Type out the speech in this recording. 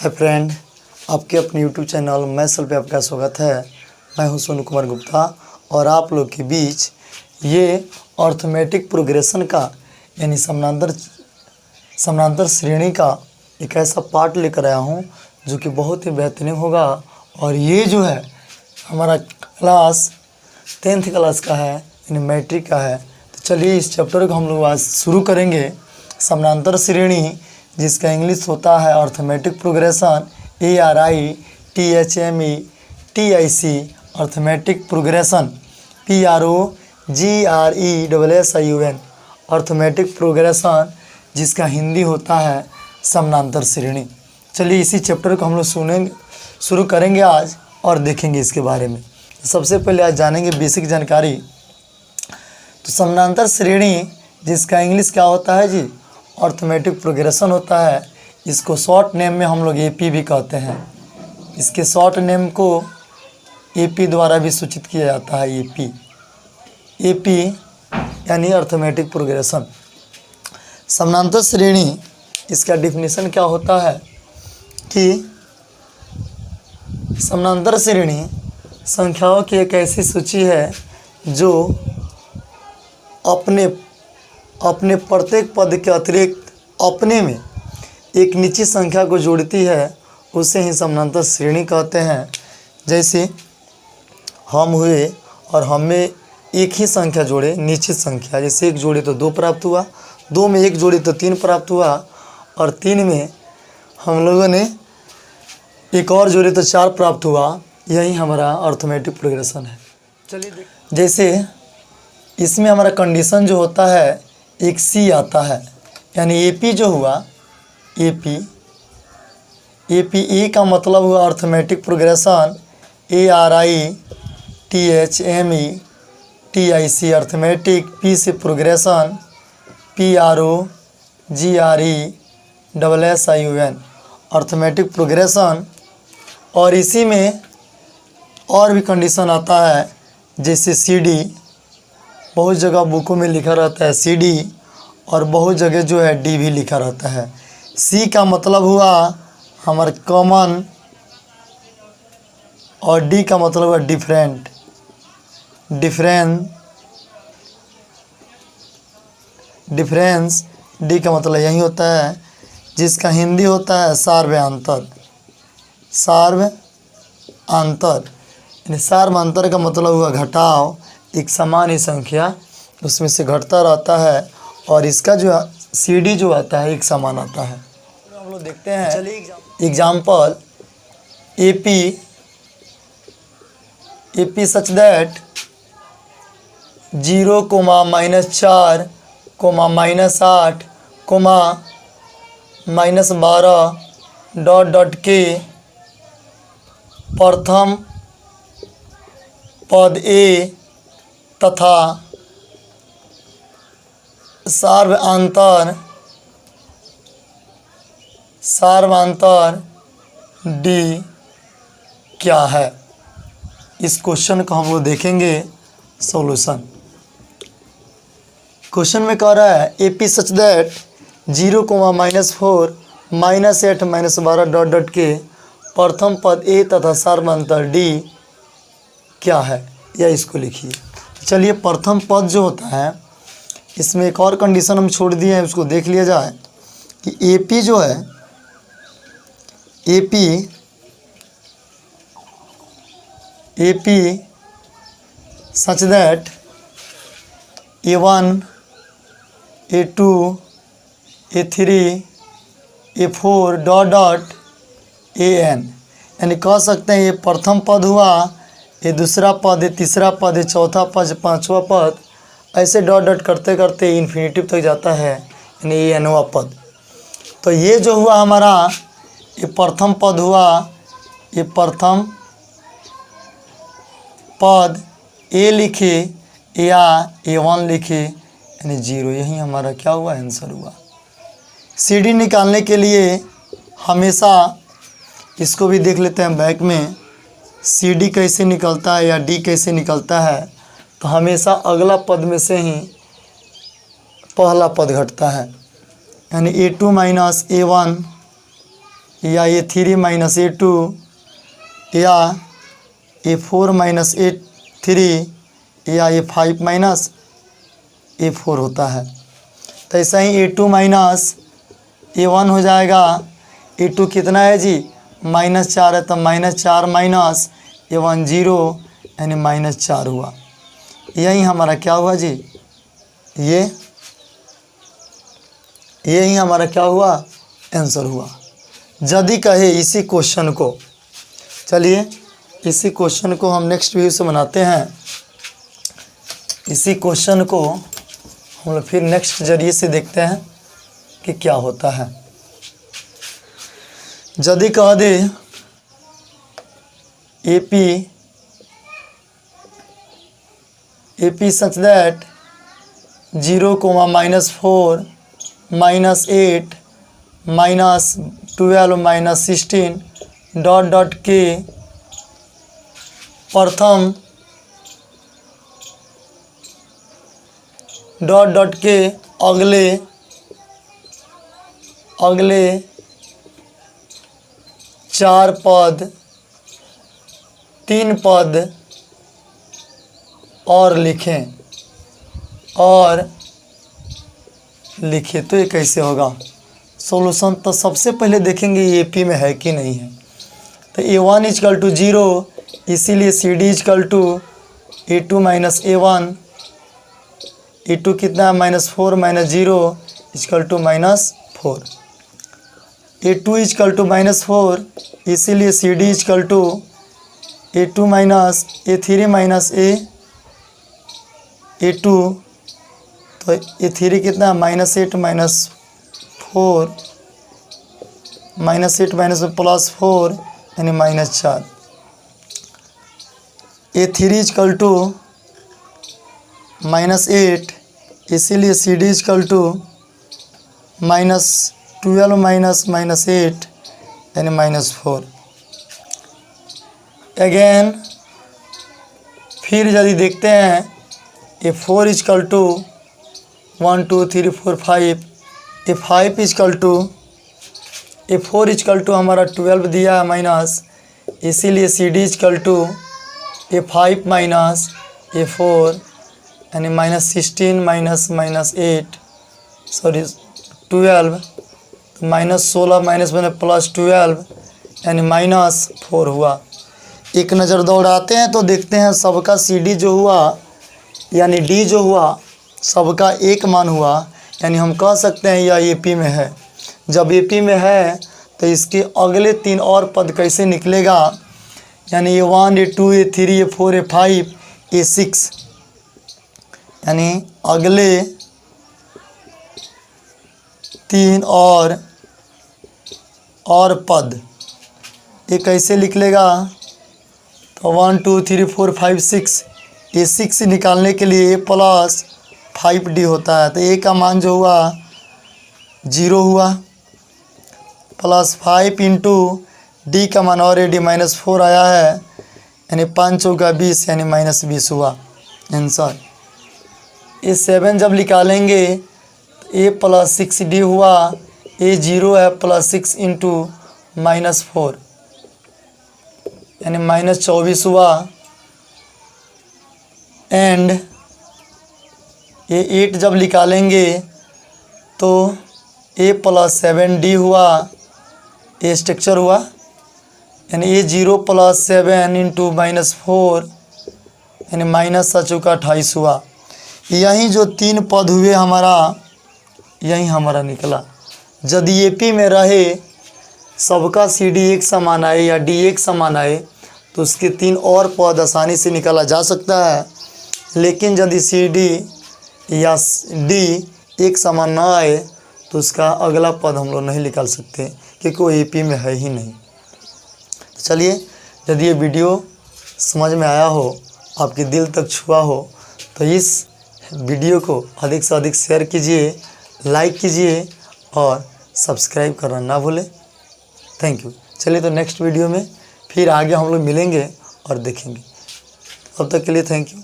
Hi friend, आपके अपने YouTube channel मैसल पे आपका स्वागत है। मैं हूं सोनू कुमार गुप्ता और आप लोग के बीच ये अर्थमेटिक प्रोग्रेशन का यानी समानांतर श्रेणी का एक ऐसा पार्ट लेकर आया हूं जो कि बहुत ही बेहतरीन होगा। और ये जो है हमारा क्लास 10th क्लास का है यानी मैट्रिक का है। तो चलिए इस चैप्टर को हम लोग आज शुरू करेंगे। समानांतर श्रेणी जिसका इंग्लिश होता है arithmetic progression, ARITHMETIC arithmetic progression, PROGRESSION arithmetic progression, जिसका हिंदी होता है समानांतर श्रेणी। चलिए इसी चैप्टर को हम लोग शुरू करेंगे आज और देखेंगे इसके बारे में। सबसे पहले आज जानेंगे बेसिक जानकारी। तो समानांतर श्रेणी जिसका इंग्लिश क्या होता है जी, अर्थमेटिक प्रोग्रेशन होता है। इसको शॉर्ट नेम में हम लोग AP भी कहते हैं। इसके शॉर्ट नेम को AP द्वारा भी सूचित किया जाता है। AP यानी अर्थमेटिक प्रोग्रेशन। समानांतर श्रेणी इसका डिफिनीशन क्या होता है कि समानांतर श्रेणी संख्याओं की एक ऐसी सूची है जो अपने प्रत्येक पद के अतिरिक्त अपने में एक निश्चित संख्या को जोड़ती है, उसे ही समानांतर श्रेणी कहते हैं। जैसे हम हुए और हमें एक ही संख्या जोड़े, निश्चित संख्या, जैसे 1 जोड़े तो 2 प्राप्त हुआ, 2 में 1 जोड़े तो 3 प्राप्त हुआ, और 3 में हम लोगों ने एक और जोड़े तो 4 प्राप्त हुआ। यही हमारा अर्थमेटिक प्रोग्रेशन है। चलिए जैसे इसमें हमारा कंडीशन जो होता है एक C आता है, यानी AP जो हुआ AP A का मतलब हुआ arithmetic progression, ARITHMETIC arithmetic, P से प्रोग्रेशन, PROGRESSION अर्थमेटिक प्रोग्रेशन। और इसी में और भी कंडीशन आता है जैसे CD, बहुत जगह बुकों में लिखा रहता है CD, और बहुत जगह जो है D भी लिखा रहता है। C का मतलब हुआ हमारा कॉमन, और D का मतलब हुआ डिफरेंट। डिफरेंस D का मतलब यही होता है, जिसका हिंदी होता है सार्वयांतर। यानी सार्वयांतर का मतलब हुआ घटाव, एक समान ही संख्या उसमें से घटता रहता है, और इसका जो CD जो आता है एक समान आता है। हम लोग देखते हैं। चलिए एग्जाम्पल, AP सच दैट 0, -4, -8, -12 ... के प्रथम पद A तथा सार्वयांतर D क्या है। इस क्वेश्चन को हम लोग देखेंगे सॉल्यूशन। क्वेश्चन में कह रहा है AP सच दैट 0, -4, -8, -12 ... के प्रथम पद A तथा सार्वयांतर D क्या है, या इसको लिखिए। चलिए प्रथम पद जो होता है इसमें एक और कंडीशन हम छोड़ दिए हैं, उसको देख लिया जाए कि AP जो है AP such that A1, A2, A3, A4 ... AN, यानी कह सकते हैं ये प्रथम पद हुआ, ये दूसरा पद, ये तीसरा पद, ये चौथा पद, पांचवा पद, ऐसे ... करते करते इन्फिनिटिव तक जाता है, यानी ये nवा पद। तो ये जो हुआ हमारा ये प्रथम पद हुआ, ये प्रथम पद A लिखे या A1 लिखे, यानी 0। यही हमारा क्या हुआ, आंसर हुआ। CD निकालने के लिए हमेशा इसको भी देख लेते हैं बैक में, CD कैसे निकलता है या D कैसे निकलता है। तो हमेशा अगला पद में से ही पहला पद घटता है, यानी A2 - A1 या A3 माइनस A2 या A4 माइनस A3 या A5 माइनस A4 होता है। तो ऐसा ही A2 माइनस A1 हो जाएगा। A2 कितना है जी, -4 है, तो -4 माइनस A1 0 यानी -4 हुआ। यही हमारा क्या हुआ जी, यही हमारा क्या हुआ, आंसर हुआ। यदि कहे इसी क्वेश्चन को, चलिए इसी क्वेश्चन को हम नेक्स्ट वीडियो से बनाते हैं। इसी क्वेश्चन को हम लोग फिर नेक्स्ट जरिए से देखते हैं कि क्या होता है। यदि कह दे AP such that 0, -4 -8 -12 -16 के प्रथम के अगले 4 पद 3 पद और लिखें तो ये कैसे होगा सॉल्यूशन। तो सबसे पहले देखेंगे ये AP में है कि नहीं है। तो A1 = 0, इसीलिए CD = A2 minus A1। A2 कितना है, -4 -0 = -4। A2 = -4, इसीलिए CD = A2 minus A3 minus A2। तो A3 कितना है, -8 -4 -8 +4 यानी -4। A3 = -8, इसीलिए CD = -12 -8 यानी -4। अगेन फिर यदि देखते हैं A4 = 1 2 3 4 5, A5 = हमारा 12 दिया है माइनस, इसीलिए CD = A5 माइनस A4 यानी -16 -8 सॉरी 12, तो -16 +12 यानी -4 हुआ। एक नज़र दौड़ाते हैं तो देखते हैं सबका CD जो हुआ यानी D जो हुआ सबका एक मान हुआ, यानी हम कह सकते हैं यह AP में है। जब AP में है तो इसके अगले 3 और पद कैसे निकलेगा, यानी A1 A2 A3 A4 A5 A6, यानी अगले 3 और पद ये कैसे निकलेगा। तो 1 2 3 4 5 6, ये 6 निकालने के लिए +5D होता है। तो A का मान जो हुआ 0 हुआ, +5 × D का मान ऑलरेडी -4 आया है, यानी 5 चौका 20 यानी -20 हुआ आंसर। ये 7 जब निकालेंगे तो A + 6D हुआ, A 0 है, +6 × -4 यानी -24 हुआ। एंड ये 8 जब निकालेंगे तो A + 7D हुआ, ये स्ट्रक्चर हुआ, यानी A 0 + 7 × -4 यानी -28 हुआ। यही जो 3 पद हुए हमारा, यही हमारा निकला। यदि AP में रहे सबका CD एक समान आए या D एक समान आए तो उसके 3 और पद आसानी से निकाला जा सकता है। लेकिन यदि CD या D एक समान ना आए तो उसका अगला पद हम लोग नहीं निकाल सकते, क्योंकि वो AP में है ही नहीं। तो चलिए, यदि ये वीडियो समझ में आया हो, आपके दिल तक छुआ हो, तो इस वीडियो को अधिक से अधिक शेयर कीजिए, लाइक कीजिए और सब्सक्राइब करना ना भूलें। Thank you. चलिए, तो नेक्स्ट वीडियो में फिर आगे हम लोग मिलेंगे और देखेंगे। तब तक के लिए थैंक यू।